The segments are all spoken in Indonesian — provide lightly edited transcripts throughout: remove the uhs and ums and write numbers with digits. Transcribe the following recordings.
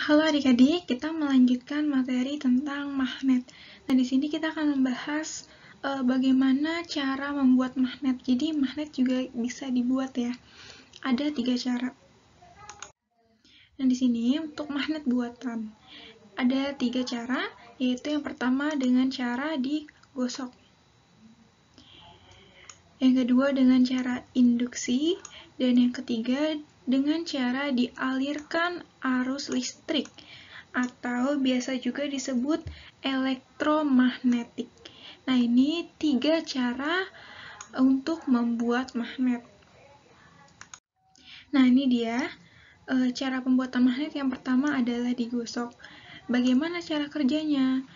Halo adik-adik, kita melanjutkan materi tentang magnet. Nah, di sini kita akan membahas bagaimana cara membuat magnet. Jadi, magnet juga bisa dibuat ya. Ada 3 cara. Nah, di sini untuk magnet buatan ada 3 cara, yaitu yang pertama dengan cara digosok. Yang kedua dengan cara induksi, dan yang ketiga dengan cara dialirkan arus listrik atau biasa juga disebut elektromagnetik. Nah, ini 3 cara untuk membuat magnet. Nah, ini dia cara pembuatan magnet. Yang pertama adalah digosok. Bagaimana cara kerjanya?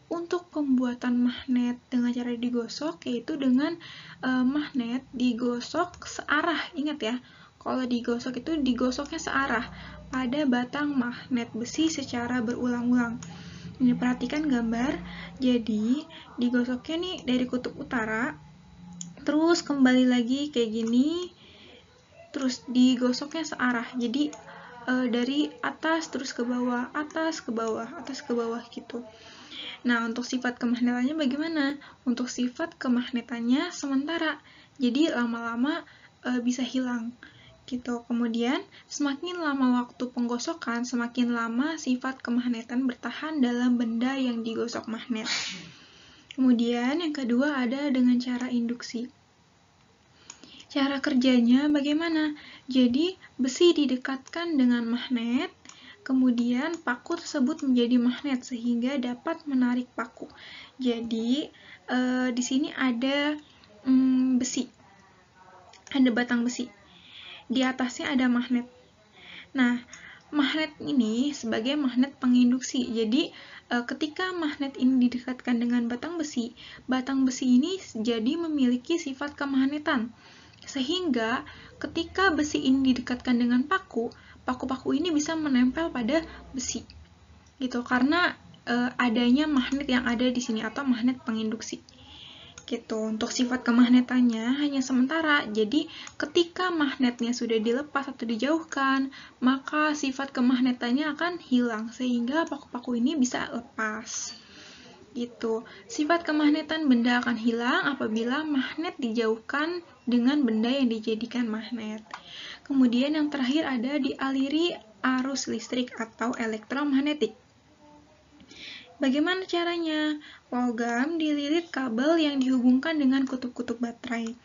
Untuk pembuatan magnet dengan cara digosok, yaitu dengan magnet digosok searah. Ingat ya, kalau digosok itu digosoknya searah pada batang magnet besi secara berulang-ulang. Ini perhatikan gambar. Jadi digosoknya nih dari kutub utara, terus kembali lagi kayak gini, terus digosoknya searah. Jadi dari atas terus ke bawah, atas ke bawah, atas ke bawah gitu. Nah, untuk sifat kemagnetannya bagaimana? Untuk sifat kemagnetannya sementara, jadi lama-lama bisa hilang gitu. Kemudian, semakin lama waktu penggosokan, semakin lama sifat kemagnetan bertahan dalam benda yang digosok magnet. Kemudian, yang kedua ada dengan cara induksi. Cara kerjanya bagaimana? Jadi, besi didekatkan dengan magnet, kemudian paku tersebut menjadi magnet sehingga dapat menarik paku. Jadi di sini ada besi, ada batang besi. Di atasnya ada magnet. Nah, magnet ini sebagai magnet penginduksi. Jadi ketika magnet ini didekatkan dengan batang besi ini jadi memiliki sifat kemagnetan. Sehingga ketika besi ini didekatkan dengan paku ini bisa menempel pada besi. Gitu, karena adanya magnet yang ada di sini atau magnet penginduksi. Gitu. Untuk sifat kemagnetannya hanya sementara. Jadi, ketika magnetnya sudah dilepas atau dijauhkan, maka sifat kemagnetannya akan hilang sehingga paku-paku ini bisa lepas. Gitu. Sifat kemagnetan benda akan hilang apabila magnet dijauhkan dengan benda yang dijadikan magnet. Kemudian yang terakhir ada dialiri arus listrik atau elektromagnetik. Bagaimana caranya? Logam dililit kabel yang dihubungkan dengan kutub-kutub baterai.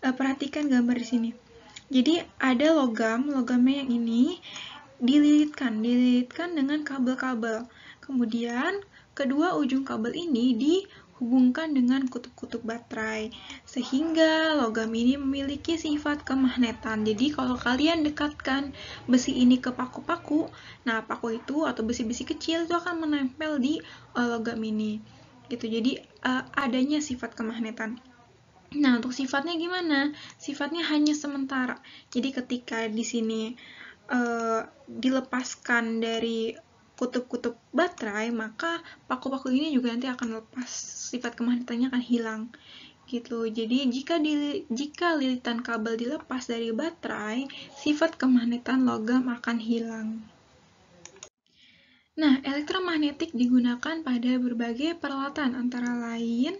Perhatikan gambar di sini. Jadi ada logamnya yang ini dililitkan dengan kabel-kabel. Kemudian kedua ujung kabel ini dihubungkan dengan kutub-kutub baterai, sehingga logam ini memiliki sifat kemagnetan. Jadi kalau kalian dekatkan besi ini ke paku-paku, nah paku itu atau besi-besi kecil itu akan menempel di logam ini. Gitu. Jadi adanya sifat kemagnetan. Nah, untuk sifatnya gimana? Sifatnya hanya sementara. Jadi ketika di sini dilepaskan dari kutub-kutub baterai, maka paku-paku ini juga nanti akan lepas. Sifat kemagnetannya akan hilang. Gitu. Jadi jika lilitan kabel dilepas dari baterai, sifat kemagnetan logam akan hilang. Nah, elektromagnetik digunakan pada berbagai peralatan, antara lain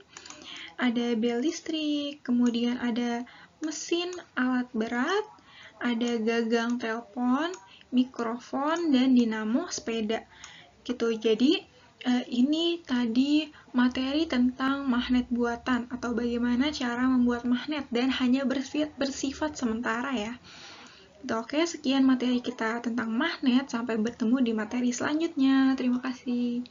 ada bel listrik, kemudian ada mesin alat berat, ada gagang telepon, mikrofon, dan dinamo sepeda. Gitu. Jadi ini tadi materi tentang magnet buatan atau bagaimana cara membuat magnet dan hanya bersifat sementara ya. Oke, sekian materi kita tentang magnet. Sampai bertemu di materi selanjutnya. Terima kasih.